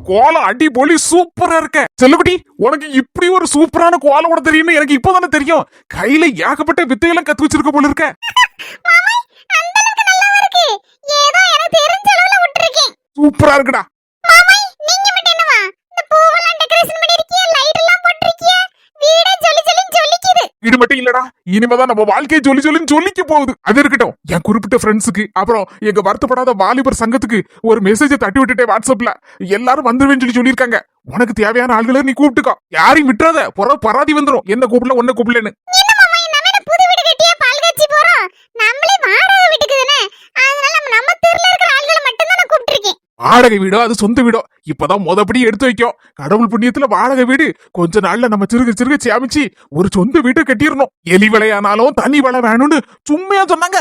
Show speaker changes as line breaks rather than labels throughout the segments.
கோலம் அடிபொலி சூப்பரா இருக்க. செல்லக்குட்டி, உனக்கு இப்படி ஒரு சூப்பரான கோலம் கூட தெரியும்னு எனக்கு இப்பதானே தெரியும். கையில ஏகப்பட்ட வித்தையெல்லாம் கத்து வச்சிருக்க போல இருக்க. சூப்பரா இருக்குடா. இது மட்டும் இல்லடா, இனிமேதான் நம்ம வாழ்க்கையை சொல்லி சொல்லின்னு சொல்லிக்க போகுது. அது இருக்கட்டும், என் குறிப்பிட்ட ஃப்ரெண்ட்ஸுக்கு அப்புறம் எங்க வருத்தப்படாத வாலிபர் சங்கத்துக்கு ஒரு மெசேஜ் தட்டி விட்டுட்டே வாட்ஸ்அப்ல எல்லாரும் வந்துருவேன்னு சொல்லியிருக்காங்க. உனக்கு தேவையான ஆளுகளை நீ கூப்பிட்டுக்கோ, யாரையும் விட்டுறாத. பராதி வந்துரும், என்ன கூப்பிடல ஒன்ன கூப்பிடலன்னு. வாடகை வீடோ அது சொந்த வீடோ இப்பதான் மொதப்படி எடுத்து வைக்கும். கடவுள் புண்ணியத்துல வாடகை வீடு கொஞ்ச நாள்ல நம்ம சிறுக சேமிச்சு ஒரு சொந்த வீட்டை கட்டிடணும். எலி விலையானாலும் தனி விலை வேணும்னு சும்மையா சொன்னாங்க.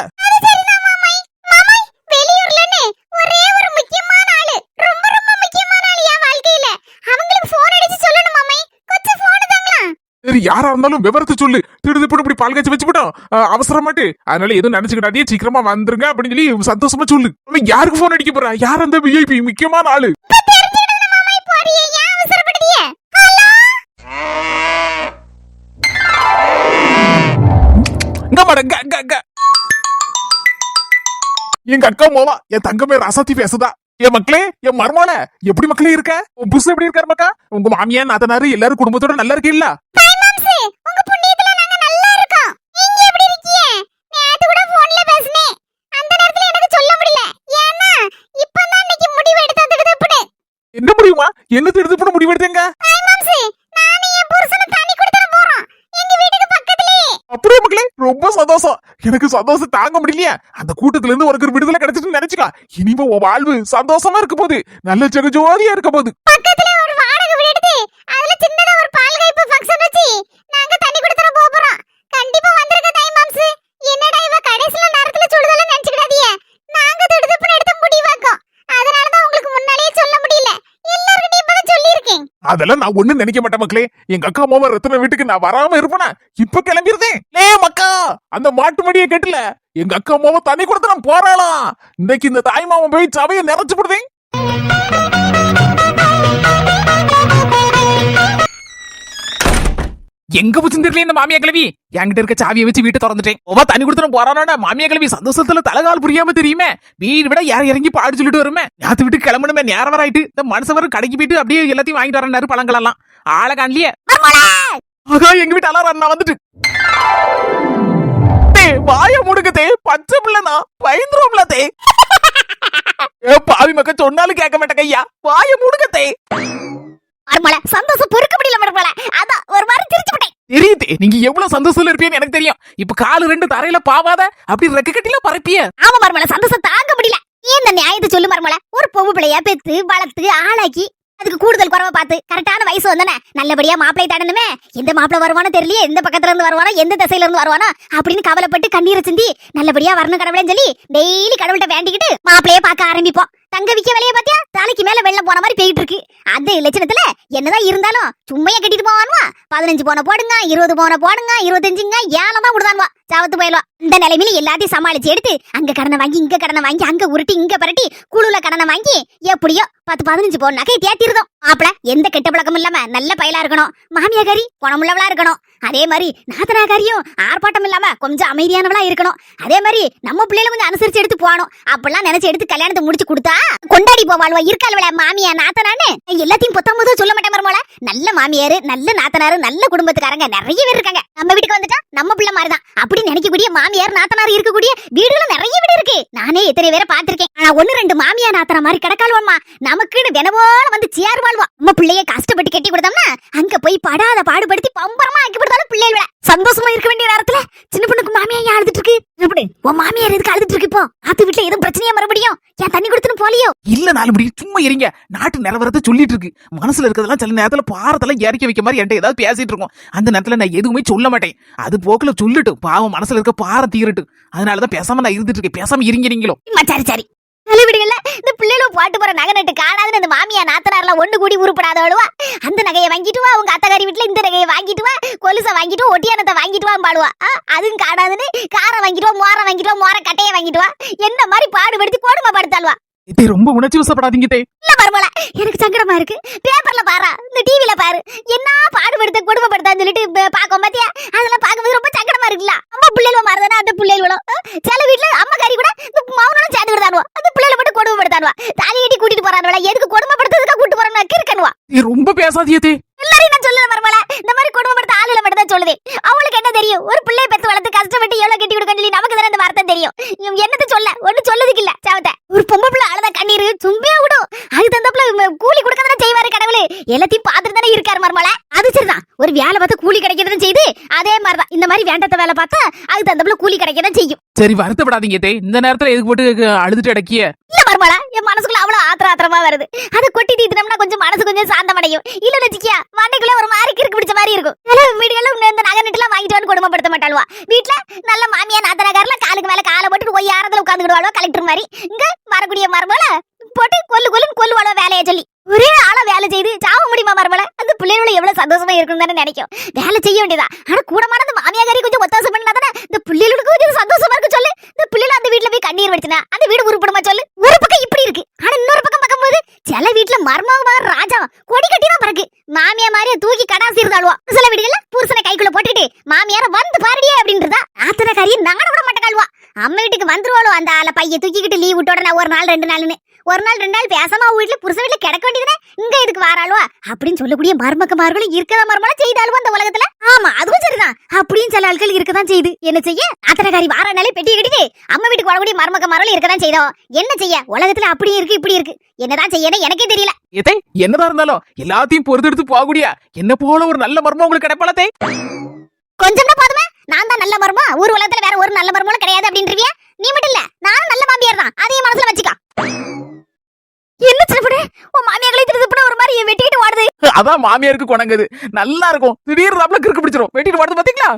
சரி, யாரா இருந்தாலும் விவரத்தை சொல்லு. திடுதிப்பு இப்படி பால் காய்ச்சி வச்சுட்டோம் அவசரமாட்டு. அதனால எதுவும் நினைச்சுக்கிட்டாதே, சீக்கிரமா வந்துருங்க அப்படின்னு சொல்லி சந்தோஷமா சொல்லு. யாருக்கு போன் அடிக்க போறா? யார் அந்த விஐபி முக்கியமான ஆளு? எங்க அக்கா மோவா, என் தங்கமே ரசாத்தி பேசுதா. என் மக்களே, என் மர்மால எப்படி மக்களே இருக்க? உன் புருஷன் எப்படி இருக்காரு மக்கா? உங்க மாமியா நாத்தனாரு எல்லாரும் குடும்பத்தோட நல்லா இருக்கீங்களா? என்ன முடியுமா? என்ன திடுதிப்புன்னு முடிவெடுத்தீங்க? அப்படியே மக்களே, ரொம்ப சந்தோஷம். எனக்கு சந்தோஷம் தாங்க முடியலையா. அந்த கூட்டத்துல இருந்து உனக்கு ஒரு விடுதலை கிடைச்சிட்டு நினைச்சுக்கா. இனிமே உன் வாழ்வு சந்தோஷமா இருக்க போகுது, நல்ல ஜெகஜோதியா இருக்க போகுது. அதெல்லாம் நான் ஒண்ணு நினைக்க மாட்டேன் மக்களே. எங்க அக்கா மாமா ரத்தன வீட்டுக்கு நான் வராம இருப்பேனா? இப்ப கிளம்பிருந்தேன். மக்கா, அந்த மாட்டு மடியை கேட்டல, எங்க அக்கா மாமா தண்ணி கொடுத்து நான் போறாளாம். இன்னைக்கு இந்த தாய் மாமா போய் சபையை நிறைச்சு போடுவேன். எங்க போச்சு தெரியல இந்த மாமியா கிளவி. என்கிட்ட இருக்க சாவியை வச்சு வீட்டை திறந்துட்டேன். ஓவா தண்ணி கொடுத்துட்டு போறானா மாமியா கிளவி சந்தோஷத்துல தலகால் புரியாம தெரியுமே. வீடு விட யார இறங்கி பாடு சொல்லிட்டு வருமே. நேத்து வீட்டு கிளம்பணுமே, நேரம் வர ஆயிட்டு. இந்த மனுஷன் வர கடைக்கு போயிட்டு அப்படியே எல்லாத்தையும் வாங்கிட்டு வரனாரு, பழங்கள் எல்லாம். ஆளை காணலையே. ஆகா, எங்க வீட்டு அலாரம் நான் வந்துட்டு. வாய முடுக்கத்தே, பச்சை பிள்ளைனா பயந்துருவோம்ல தே. பாவி மக்க சொன்னாலும் கேட்க மாட்டேன் ஐயா. வாய முடுக்கத்தே. சந்தோஷம் பொறுக்க முடியல மருமல. அதான் ஒரு மாதிரி திருச்சி விட்டேன். தெரியுது நீங்க எவ்வளவு சந்தோஷத்துல இருப்பீங்கன்னு எனக்கு தெரியும். இப்ப காலு ரெண்டு தரையில பாவாத அப்படி ரெக்க கட்டில பரப்பிய. ஆமா மருமல, சந்தோஷம் தாங்க முடியல. ஏன் நியாயத்தை சொல்லு மருமல. ஒரு பொம்பு பிள்ளைய பெத்து வளர்த்து ஆளாக்கி அதுக்கு கூடுதல் குறவை பார்த்து கரெக்டான வயசு வந்தானே நல்லபடியா மாப்பிளை தாடணுமே. எந்த மாப்பிளை வருவானோ தெரியலையே, எந்த பக்கத்துல இருந்து வருவானோ, எந்த திசையில இருந்து வருவானோ அப்படின்னு கவலைப்பட்டு கண்ணீரை சிந்தி நல்லபடியா வரணும் கடவுளேன்னு சொல்லி டெய்லி கடவுள்கிட்ட வேண்டிக்கிட்டு மாப்பிளைய பார்க்க ஆரம்பிப்போம். தங்க விக்க வேலையை பாத்தியா, தலைக்கு மேல வெள்ளம் போன மாதிரி போயிட்டு இருக்கு. அந்த லட்சணத்துல என்னதான் இருந்தாலும் சும்மையா கட்டிட்டு போவானுவா. 15 போன போடுங்க, 20 போன போடுங்க, 25ங்க ஏலமா கொடுத்தானுவா. சாவத்து போயிடுவா. இந்த நிலைமையில எல்லாத்தையும் சமாளிச்சு எடுத்து அங்க கடனை வாங்கி இங்க கடனை வாங்கி அங்க உருட்டி இங்க பரட்டி குழுல கடனை வாங்கி எப்படியோ 10-15 போன நகை தேத்திருந்தோம். மாப்பிள எந்த கெட்ட பழக்கமும் இல்லாம நல்ல பயலா இருக்கணும். மாமியாக்காரி குணமுள்ளவளா இருக்கணும். அதே மாதிரி நாத்தனாக்காரியும் ஆர்ப்பாட்டம் இல்லாம கொஞ்சம் அமைதியானவளா இருக்கணும். அதே மாதிரி நம்ம பிள்ளைல கொஞ்சம் அனுசரிச்சு எடுத்து போகணும். அப்பெல்லாம் நினைச்சு எடுத்து கல்யாணத்தை முடிச்சு கொடுத்தா கொண்டாடி போவாள்வா. இருக்காள்வள மாமியா நாத்தனான்னு எல்லாத்தையும் பொத்தம்போதும் சொல்ல மாட்டேன் மருமோல. நல்ல மாமியாரு, நல்ல நாத்தனாரு, நல்ல குடும்பத்துக்காரங்க நிறைய பேர் இருக்காங்க. நம்ம வீட்டுக்கு வந்துட்டா நம்ம பிள்ளை மாதிரிதான் அப்படி நினைக்கக்கூடிய மாமியார் நாத்தனார் இருக்கக்கூடிய வீடுகளும் நிறைய வீடு இருக்கு. நானே எத்தனை பேரை பார்த்திருக்கேன். ஆனா 1-2 மாமியா நாத்தனா மாதிரி கிடக்காள்வாமா. நமக்குன்னு தினவோல வந்து சேர் வாழ்வா. நம்ம பிள்ளைய கஷ்டப்பட்டு கட்டி கொடுத்தோம்னா அங்க போய் படாத பாடுபடுத்தி பம்பரமா ஆக்கி கொடுத்தாலும் பிள்ளைகள சந்தோஷமா இருக்க வேண்டிய நேரத்துல சின்ன பொண்ணுக்கு மாமியா அழுதுட்டு இருக்கு. எப்படி உன் மாமியார் எதுக்கு அழுதுட்டு இருக்கு? இப்போ ஆத்து வீட்டுல எதுவும் பிரச்சனையா மறுபடியும் ஏன் தண்ணி கொடுத்துன்னு போலியோ? இல்ல, 4 மணி சும்மா இருங்க. நாட்டு நிலவரத்தை சொல்லிட்டு இருக்கு. மனசுல இருக்கிறதெல்லாம் சில நேரத்துல பாரத்தெல்லாம் இறக்கி வைக்க மாதிரி என்கிட்ட ஏதாவது பேசிட்டு இருக்கோம். அந்த நேரத்துல நான் எதுவுமே சொல்ல மாட்டேன். அது போக்குல சொல்லிட்டு பாவம் மனசுல இருக்க பாரம் தீரட்டு. அதனாலதான் பேசாம நான் இருந்துட்டு இருக்கேன். பேசாம இருங்க நீங்களும். சரி சரி விடுங்கல்ல. இந்த பிள்ளைகளும் பாட்டு போற நகை நட்டு காணாதுன்னு அந்த மாமியா நாத்தனார்லாம் ஒண்ணு கூடி உருப்படாதவளுவா. அந்த நகையை வாங்கிட்டு வா, உங்க அத்தகாரி வீட்டுல இந்த நகையை வாங்கிட்டு வா, கொலுசை வாங்கிட்டு வா, ஒட்டியானத்தை வாங்கிட்டு வா பாடுவா. அதுவும் காணாதுன்னு காரை வாங்கிட்டு வா, மோரை வாங்கிட்டு வா, மோரை கட்டையை வாங்கிட்டு வா. என்ன மாதிரி பாடுபடுத்தி கோடுமை படுத்தாளுவா. இதை ரொம்ப உணர்ச்சி வசப்படாதீங்க தே.
இல்ல மருமல, எனக்கு சங்கடமா இருக்கு. பேப்பர்ல பாரு, இந்த டிவில பாரு, என்ன பாடுபடுத்த கொடுமைப்படுத்தான்னு சொல்லிட்டு பாக்க மாத்தியா? அதெல்லாம் பாக்கும்போது ரொம்ப சங்கடமா இருக்குல்ல. அம்மா பிள்ளைகள மாறதானே அந்த பிள்ளைகளும் சில வீட்டுல அம்மா காரி கூட இந்த மௌனனும் சேர்ந்து விடுதானுவா. அந்த பிள்ளைகளை மட்டும் கொடுமைப்படுத்தானுவா. தாலி கட்டி கூட்டிட்டு போறானுவா. எதுக்கு கொடுமைப்படுத்துறதுக்கு கூட்டு போறானு கிறுக்கனுவா.
நீ ரொம்ப பேசாதீங்க தே.
எல்லாரையும் நான் சொல்லல மருமல, இந்த மாதிரி கொடுமைப்படுத்த ஆளுல மட்டும் தான் சொல்லுது. அவங்களுக்கு என்ன தெரியும்? ஒரு பிள்ளையை பெத்து வளர்த்து கஷ்டப்பட்டு எவ்வளவு கட்டி கொடுக்கன்னு சொல்லி நமக்கு தானே இந்த வார்த்தை தெரியும். என்னத்த சொல்ல, ஒண்ணு சொல்லதுக்கு இல்ல சாவத்த. ஒரு பொம்பளை பிள்ளை அழுத கண்ணீர் சும்மையா விடும். அது தந்தப்புல கூலி கொடுக்க தானே செய்வாரு கடவுளே. எல்லாத்தையும் பார்த்துட்டு தானே இருக்காரு மருமல. அது சரிதான், ஒரு வேலை பார்த்து கூலி கிடைக்கிறதுன்னு செய்து அதே மாதிரிதான் இந்த மாதிரி வேண்டத்த வேலை பார்த்தா அது தந்தப்புல கூலி கிடைக்கதான் செய்யும்.
சரி வருத்தப்படாதீங்க தே. இந்த நேரத்துல எதுக்கு போட்டு அழுதுட்டு அடக்கிய?
இல்ல மருமல, என் மனசுக்குள்ள அவ்வளவு ஆத்திரமா வருது. அதை கொட்டி தீத்துனோம்னா கொஞ்சம் மனசு கொஞ்சம் சாந்தமடையும். இல்ல வச்சுக்கியா மண்டைக்குள்ள ஒரு மாதிரி கிறுக்கு பிடிச்ச மாதிரி இருக்கும். சில வீடுகளும் இந்த நகை நட்டு எல்லாம் வாங்கிட்டு வந்து கொடுமைப்படுத்த மாட்டாளுவா. வீட்டுல நல்ல மாமியா நாத்தனக்காரல காலுக்கு மேல காலை போட்டு போய் யாரத்துல உட்காந்துக்கிடுவாளோ கலெக்டர் மாதிரி. இங்க வரக்கூடிய மருமல போட்டு கொல்லுன்னு கொல்லுவாளோ வேலையை சொல்லி. ஒரே ஆளா வேலை செய்து சாவ முடியுமா மருமல? அந்த பிள்ளைகளோட எவ்வளவு சந்தோஷமா இருக்குன்னு தானே நினைக்கும். வேலை செய்ய வேண்டியதா. ஆனா கூடமான அந்த மாமியாரி கொஞ்சம் ஒத்தாசம் பண்ணா தானே இந்த பிள்ளைகளுக்கு கொஞ்சம் சந்தோஷமா இருக்கு சொல்லு. இந்த பிள்ளைகள் அந்த வீட்டுல போய் கண்ணீர் வடிச்சுனா அந்த வீடு உருப்படுமா சொல்லு. ஒரு பக்கம் இப்படி இருக்கு, ஆனா இன்னொரு பக்கம் பார்க்கும்போது சில வீட்டுல மர்மமா ராஜா கொடி கட்டி தான் பறக்கு. மாமியா மாதிரியே தூக்கி கடாசி இருந்தாளுவா. சில வீடுகள்ல புருஷனை கைக்குள்ள போட்டுட்டு மாமியார வந்து பாருடியே அப்படின்றதா. ஆத்தனக்காரியை நாட விட மாட்டேக்காளுவா. அம்மா வீட்டுக்கு வந்துருவாளோ அந்த ஆளை பைய தூக்கிக்கிட்டு லீவ் விட்டோட நான் ஒரு நாள் 2 நாள்னு. ஒரு நாள் 2 நாள் பேசாம வீட்டுல புருஷ வீட்டுல கிடக்க வேண்டியதுனே இங்க இதுக்கு வாராளுவா அப்படின்னு சொல்லக்கூடிய மருமக்கமார்களும் இருக்கதா மருமல செய்தாளுவா அந்த உலகத்துல. ஆமா அதுவும் சரிதான். அப்படின்னு சில ஆட்கள் இருக்கதான் செய்து. என்ன செய்ய? ஆத்தனக்காரி வாரானாலே பெட்டி கட்டிட்டு அம்மா வீட்டுக்கு வரக்கூடிய மருமக்கமார்களும் இருக்கதான் செய்தோம். என்ன செய்ய? உலகத்துல அப்படி இருக்கு இப்படி இருக்கு. என்னதான் செய்யணும் எனக்கே தெரியல.
எதை என்னதான் இருந்தாலும் எல்லாத்தையும் பொறுத்தெடுத்து போகக்கூடிய என்ன போல ஒரு நல்ல மர்மம் உங்களுக்கு கிடைப்பாளே.
கொஞ்சம் தான் போதுமே. நான் தான் நல்ல மர்மா. ஊர் உலகத்துல வேற ஒரு நல்ல மர்மம் கிடையாது அப்படின்றவியா? நீ மட்டும் இல்ல, நானும் நல்ல மாமியார் தான். அதையும் மனசுல வச்சுக்கா. என்ன சிறப்பு உன் மாமியார்களை திருப்பி ஒரு மாதிரி வெட்டிட்டு வாடுது.
அதான் மாமியாருக்கு குணங்குது. நல்லா இருக்கும். திடீர்னு நம்மள கிறுக்கு பிடிச்சிரும். வெட்டிட்டு வாடுது பாத்தீங்களா?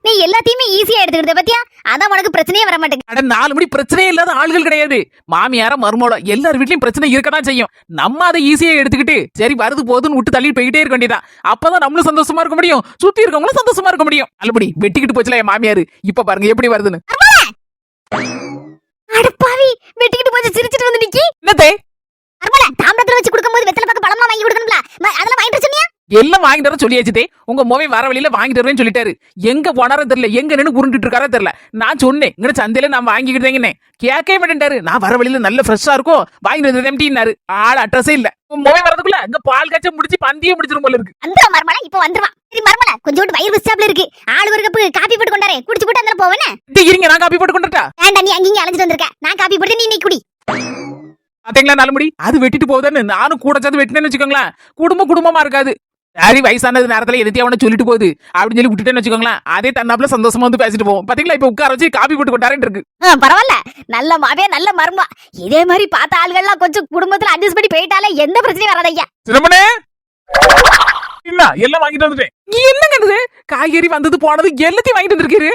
நீ எல்லாத்தையுமே ஈஸியா எடுத்துக்கிட்ட பத்தியா? அதான் உனக்கு பிரச்சனையே வர மாட்டேங்குது.
அட 4 மணி பிரச்சனையே இல்லாத ஆள்கள் கிடையாது. மாமியார மருமோட எல்லார் வீட்லயும் பிரச்சனை இருக்கதான் செய்யும். நம்ம அதை ஈஸியா எடுத்துக்கிட்டு சரி வருது போதுன்னு விட்டு தள்ளிட்டு போயிட்டே இருக்க வேண்டியதா. அப்பதான் நம்மளும் சந்தோஷமா இருக்க முடியும், சுத்தி இருக்கவங்களும் சந்தோஷமா இருக்க முடியும். நல்லபடி வெட்டிக்கிட்டு போச்சுல என் மாமியாரு. இப்ப பாருங்க எப்படி வருதுன்னு.
அடப்பாவி, வெட்டிக்கிட்டு போச்சு சிரிச்சிட்டு வந்து நிக்கி.
என்னதே
அர்மல தாம்பளத்துல வச்சு கொடுக்கும்போது வெத்தலை பாக்க பழமா வாங்கி கொடுக்கணும்ல. அதெல்லாம் வாங்கிட்டு சொன்னியா?
எல்லாம் வாங்கிட்டு வர சொல்லியாச்சுதே. உங்க மோவை வர வழியில வாங்கிட்டு வரேன்னு சொல்லிட்டாரு. எங்க போனாரோ தெரியல, எங்க நின்னு உருண்டுட்டு இருக்காரோ தெரியல. நான் சொன்னேன் இங்க சந்தையில நான் வாங்கிக்கிட்டேங்கன்னு. கேட்கவே மாட்டேன்டாரு. நான் வர வழியில நல்ல ஃப்ரெஷ்ஷா இருக்கும் வாங்கிட்டு வந்துட்டேன்னாரு. ஆள் அட்ரஸே இல்ல. மோவை வரதுக்குள்ள இங்க பால் காய்ச்ச முடிச்சு பந்தியே முடிச்சிரும் போல இருக்கு.
அந்த மர்மல இப்ப வந்துருவான். சரி மர்மல கொஞ்சோண்டு வயிறு விஸ்டாப்ல இருக்கு. ஆளு ஒரு கப்பு காபி போட்டு கொண்டாரே, குடிச்சு போட்டு அந்த போவேனே.
இருங்க நான் காபி போட்டு கொண்டுட்டா.
ஏண்டா நீ அங்கங்க அலைஞ்சிட்டு வந்திருக்க. நான் காபி போட்டு நீ குடி.
பாத்தீங்களா நல்லபடி அது வெட்டிட்டு போகுதுன்னு நானும் கூட சேர்ந்து வெட்டினேன்னு வச்சுக்கோங்களேன். குடும்பமா இருக்காது. சரி வயசானது நேரத்துல எதிர்த்து அவனை சொல்லிட்டு போகுது அப்படின்னு சொல்லி விட்டுட்டேன்னு வச்சுக்கோங்களேன். அதே தன்னாப்புல சந்தோஷமா வந்து பேசிட்டு போவோம். பாத்தீங்களா இப்ப உட்கார வச்சு காபி போட்டு கொண்டாரேன்னு இருக்கு.
பரவாயில்ல, நல்ல மாவே நல்ல மர்மா. இதே மாதிரி பார்த்த ஆள்கள்லாம் கொஞ்சம் குடும்பத்துல அட்ஜஸ்ட் பண்ணி போயிட்டாலே எந்த பிரச்சனையும் வராதையா.
சிரமனே என்ன எல்லாம் வாங்கிட்டு வந்துட்டேன். என்னங்க காய்கறி வந்தது போனது எல்லாத்தையும் வாங்கிட்டு வந்திருக்காரு.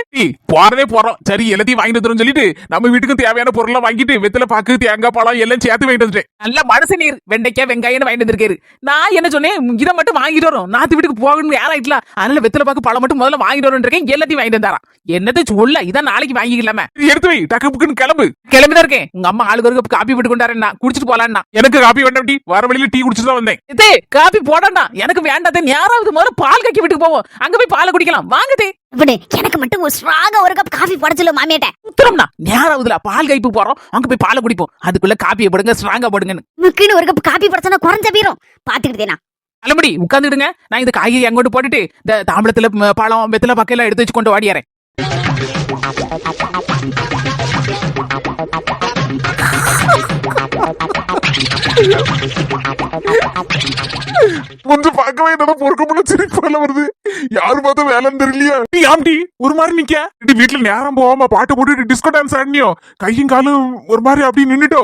போறதே போறோம் சரி எல்லாத்தையும் வாங்கிட்டு வந்துரும் சொல்லிட்டு நம்ம வீட்டுக்கு தேவையான பொருள்லாம் வாங்கிட்டு வெத்தலை பாக்கு தேங்காய் பழம் எல்லாம் சேர்த்து வாங்கிட்டு வந்துட்டேன். நல்ல மனசு நீர் வெண்டைக்காய் வெங்காயம் வாங்கிட்டு வந்திருக்காரு. நான் என்ன சொன்னேன் இதை மட்டும் வாங்கிட்டு வரும் நாத்து வீட்டுக்கு போகணும் யாராயிட்டல. அதனால வெத்தலை பாக்கு பழம் மட்டும் முதல்ல வாங்கிட்டு வரேன் இருக்கேன். எல்லாத்தையும் வாங்கிட்டு வந்தாராம். என்னத்தை சொல்ல இதான் நாளைக்கு வாங்கிக்கலாம. எடுத்து வை டக்கு புக்குன்னு கிளம்பிதான் இருக்கேன். உங்க அம்மா ஆளுக்கு ஒரு காப்பி போட்டு கொண்டாருன்னா குடிச்சிட்டு போலான்னா. எனக்கு காப்பி வேண்டாம் டீ. வர வழியில டீ குடிச்சிட்டு தான் வந்தேன். இதே காப்பி போடா எனக்கு வேண்டாத. யாராவது முதல்ல பால் காக்கி வீட்டுக்கு போவோம். அங்க போய் பாலை குடிக்கலாம் வாங்குதே.
எனக்கு மட்டும் ஸ்ட்ராங்கா ஒரு கப் காஃபி போட சொல்லு மாமியாட்ட.
உத்தரம்னா நேராவதுல பால் கைப்பு போறோம். அங்க போய் பாலை குடிப்போம். அதுக்குள்ள காப்பியை போடுங்க ஸ்ட்ராங்கா போடுங்கன்னு.
முக்கின்னு ஒரு கப் காஃபி போட சொன்னா குறைஞ்ச பீரும் பாத்துக்கிட்டேனா.
நல்லபடி உட்காந்துடுங்க. நான் இந்த காய்கறி அங்கோட்டு போட்டுட்டு இந்த தாம்பளத்துல பழம் வெத்தலை பக்கையெல்லாம் எடுத்து வச்சு கொண்டு வாடியாரேன்.
கொஞ்சம் பார்க்கவே என்னோட பொறுக்க முடியல சிரிப்பால வருது. யாரு பார்த்தா வேலைன்னு தெரியலையா? ஆம்டி ஒரு மாதிரி நிக்க வீட்டுல நேரம் போகாம பாட்டு போட்டுட்டு டிஸ்கோ டான்ஸ் ஆடினியோ. கையும் காலும் ஒரு மாதிரி அப்படி நின்னுட்டோ.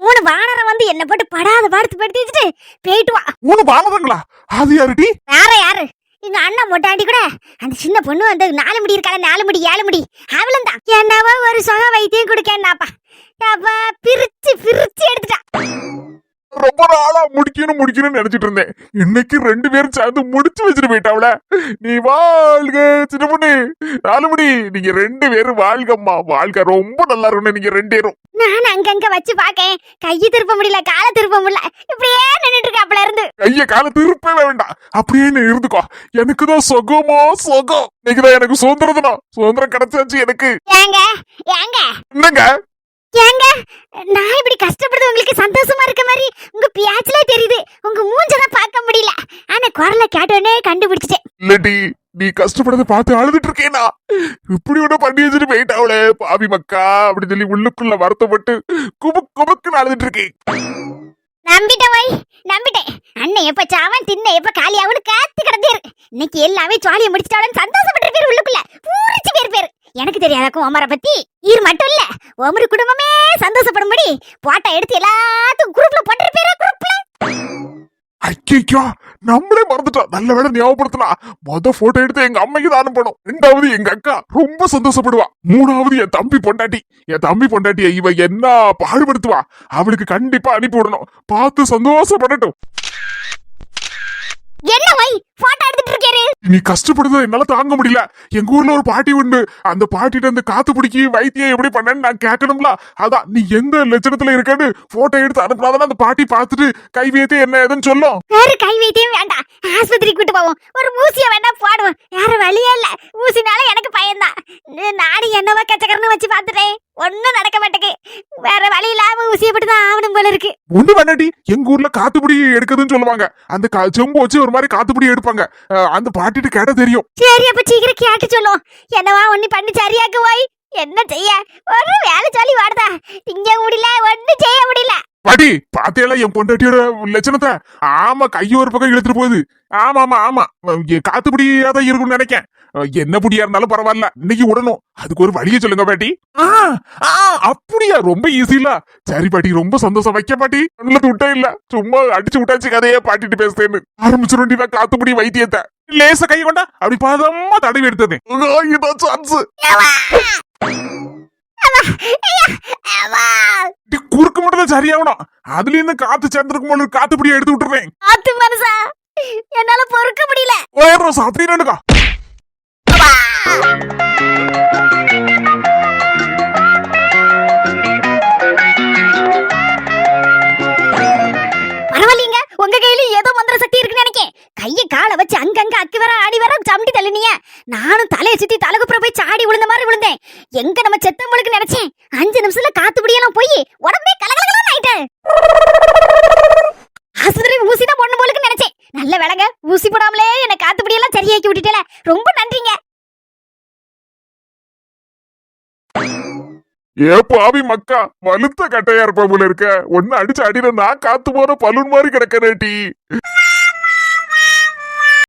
3 வானரம் வந்து என்ன போட்டு படாத பாடுத்து படுத்தி வச்சுட்டு போயிட்டு வா.
3 வானரங்களா? அது யாருடி?
யாரு எங்க அண்ணா மொட்டாண்டி கூட அந்த சின்ன பொண்ணு அந்த 4 முடி இருக்கால 4 முடி 7 முடி அவளும் தான் என்னவா ஒரு சொக வைத்தியம் கொடுக்கேன்னாப்பா. பிரிச்சு எடுத்துட்டா.
ரொம்ப நாளா முடிக்கணும்னு நினைச்சிட்டு இருந்தேன். இன்னைக்கு 2 பேரும் சேர்ந்து முடிச்சு வச்சுட்டு போயிட்டாவல. நீ வாழ்க சின்ன பொண்ணு, நாலுமணி, நீங்க 2 பேரும் வாழ்கம்மா, வாழ்க. ரொம்ப நல்லா இருக்கணும் நீங்க 2 பேரும்.
நான் அங்கங்க வச்சு பாக்கேன், கையை திருப்ப முடியல, காலை திருப்ப முடியல, இப்படியே நின்னுட்டு இருக்காப்ல இருந்து.
கைய கால திருப்பவே வேண்டாம், அப்படியே நீ இருந்துக்கோ. எனக்குதான் சுகமோ சுகம். இன்னைக்குதான் எனக்கு சுதந்திரம் கிடைச்சாச்சு எனக்கு.
ஏங்க ஏங்க
என்னங்க
ஏங்க, நான் இப்படி கஷ்டப்படுறது உங்களுக்கு சந்தோஷமா இருக்க மாதிரி உங்க பேச்சிலே தெரியுது. உங்க மூஞ்சதான் பார்க்க முடியல. ஆனா குரலை கேட்டோடனே கண்டுபிடிச்சிட்டேன்.
இல்லடி, நீ கஷ்டப்படுறத பார்த்து அழுதுட்டு இருக்கேனா? இப்படி ஒண்ணு பண்ணி வச்சுட்டு போயிட்டாவளே பாவி மக்கா அப்படி சொல்லி உள்ளுக்குள்ள வருத்தப்பட்டு குபுக்குன்னு அழுதுட்டு இருக்கேன்.
நம்பிட்டேன் வை, நம்பிட்டேன். அண்ணன் எப்ப சாவன் தின்ன எப்ப காலியாவுன்னு காத்து கிடந்தேரு. இன்னைக்கு எல்லாமே ஜாலியை முடிச்சிட்டாலும் சந்தோஷப்பட்டு பேர் உள்ளுக்குள்ள பூரிச்சு பேர். எனக்கு தெரியாதாக்கும் ஓமரை பத்தி. ஈர் மட்டும் இல்ல, ஓமரு குடும்பமே சந்தோஷப்படும்படி போட்டோ எடுத்து எல்லாத்துக்கும் குரூப்ல போட்டுருப்பேரா குரூப்ல.
ஐயோ, நம்மளே மறந்துட்டோம். நல்ல வேளை ஞாபகப்படுத்தினா. போட்டோ எடுத்து எங்க அம்மைக்கு தான் அனுப்பணும். 2வது எங்க அக்கா ரொம்ப சந்தோஷப்படுவா. 3வது என் தம்பி பொண்டாட்டிய இவ என்ன பாடுபடுத்துவா. அவளுக்கு கண்டிப்பா அனுப்பி விடணும். பார்த்து சந்தோஷப்படட்டும்.
என்ன வை போட்டோ எடுத்துட்டு இருக்கேரு?
நீ கஷ்டப்படுறத என்னால தாங்க முடியல. எங்க ஊர்ல ஒரு பாட்டி உண்டு. அந்த பாட்டிட்ட அந்த காத்து பிடிக்கி வைத்தியம் எப்படி பண்ணேன்னு நான் கேட்கணும்ல. அதான் நீ எந்த லட்சணத்துல இருக்கன்னு போட்டோ எடுத்து அனுப்புனாதானே அந்த பாட்டி பார்த்துட்டு கை வைத்தியம் என்ன ஏதுன்னு சொல்லும்.
வேற கை வைத்தியம் வேண்டாம், ஆஸ்பத்திரி கூட்டு போவோம். ஒரு ஊசிய வேணா போடுவோம். வேற வழியே இல்ல. ஊசினால எனக்கு பயம்தான். நாடு என்னவா கச்சக்கரன்னு வச்சு பாத்துட்டேன், ஒண்ணும் நடக்க மாட்டேக்கு. வேற வழி இல்லாம ஊசியை போட்டுதான் ஆகணும் போல இருக்கு.
ஒண்ணு வேண்டாடி, எங்க ஊர்ல காத்துப்பிடி எடுக்குதுன்னு சொல்லுவாங்க. அந்த செம்பு வச்சு ஒரு மாதிரி காத்துப்பிடி எடுப்பாங்க. அந்த பாட்டிட்டு கேட்ட தெரியும்.
சரி, அப்ப சீக்கிரம் கேட்டு சொல்லுவோம். என்னவா ஒண்ணு பண்ணி சரியாக்கு போய் என்ன செய்ய? ஒரு வேலை சொல்லி வாடுதா, திங்க முடியல, ஒண்ணு செய்ய முடியல.
பாட்டி பாத்தியால என் பொண்டாட்டியோட லட்சணத்தை? ஆமா, கைய ஒரு பக்கம் இழுத்துட்டு போகுது. ஆமா காத்துப்பிடியாதான் இருக்கும்னு நினைக்கேன். என்ன புடியா இருந்தாலும் பரவாயில்ல, இன்னைக்கு விடணும். அதுக்கு ஒரு வழியை சொல்லுங்க பாட்டி. அப்படியா? ரொம்ப ஈஸில. சரி பாட்டி, ரொம்ப சந்தோஷம். வைக்க பாட்டி, நல்ல விட்டே இல்ல, சும்மா அடிச்சு விட்டாச்சு கதையே பாட்டிட்டு பேசுறேன்னு. ஆரம்பிச்சிருந்தா காத்துப்பிடி வைத்தியத்தை லேச கை கொண்டா அப்படி பாதமா தடவி எடுத்தது. இதான் சான்ஸ். குறுக்கு மட்டும் சரியாகணும். அதுல இருந்து காத்து சேர்ந்திருக்கும் போது காத்துப்பிடியா எடுத்து விட்டுறேன்.
ஆத்து மனசா, என்னால பொறுக்க முடியல.
அப்படின்னுக்கா.
பரவாயில்லைங்க, உங்க கையில ஏதோ மந்திர சக்தி இருக்குன்னு நினைக்கேன். கைய காலை வச்சு அங்கங்க அக்கி வர ஆடி வர சமட்டி தள்ளினிய. நானும் தலையை சுத்தி தலகுப்புற போய் சாடி விழுந்த மாதிரி விழுந்தேன். எங்க நம்ம செத்தவங்களுக்கு நினைச்சேன். 5 நிமிஷத்துல காத்துப்பிடியெல்லாம் போய் உடம்பே கலகலகலன்னு ஆயிட்டேன். ஆஸ்பத்திரி ஊசி தான் போடணும் போலுக்கு நினைச்சேன். நல்ல வேலைங்க, ஊசி போடாமலே என்ன காத்துப்பிடியெல்லாம் சரியாக்கி விட்டுட்டேல. ரொம்ப நன்றிங்க.
ஏ பாவி மக்கா, வலுத்த கட்டையா இருப்ப போல இருக்க. ஒன்னு அடிச்சு அடினா நான் காத்து போற பலூன் மாதிரி கிடக்கிறேன்.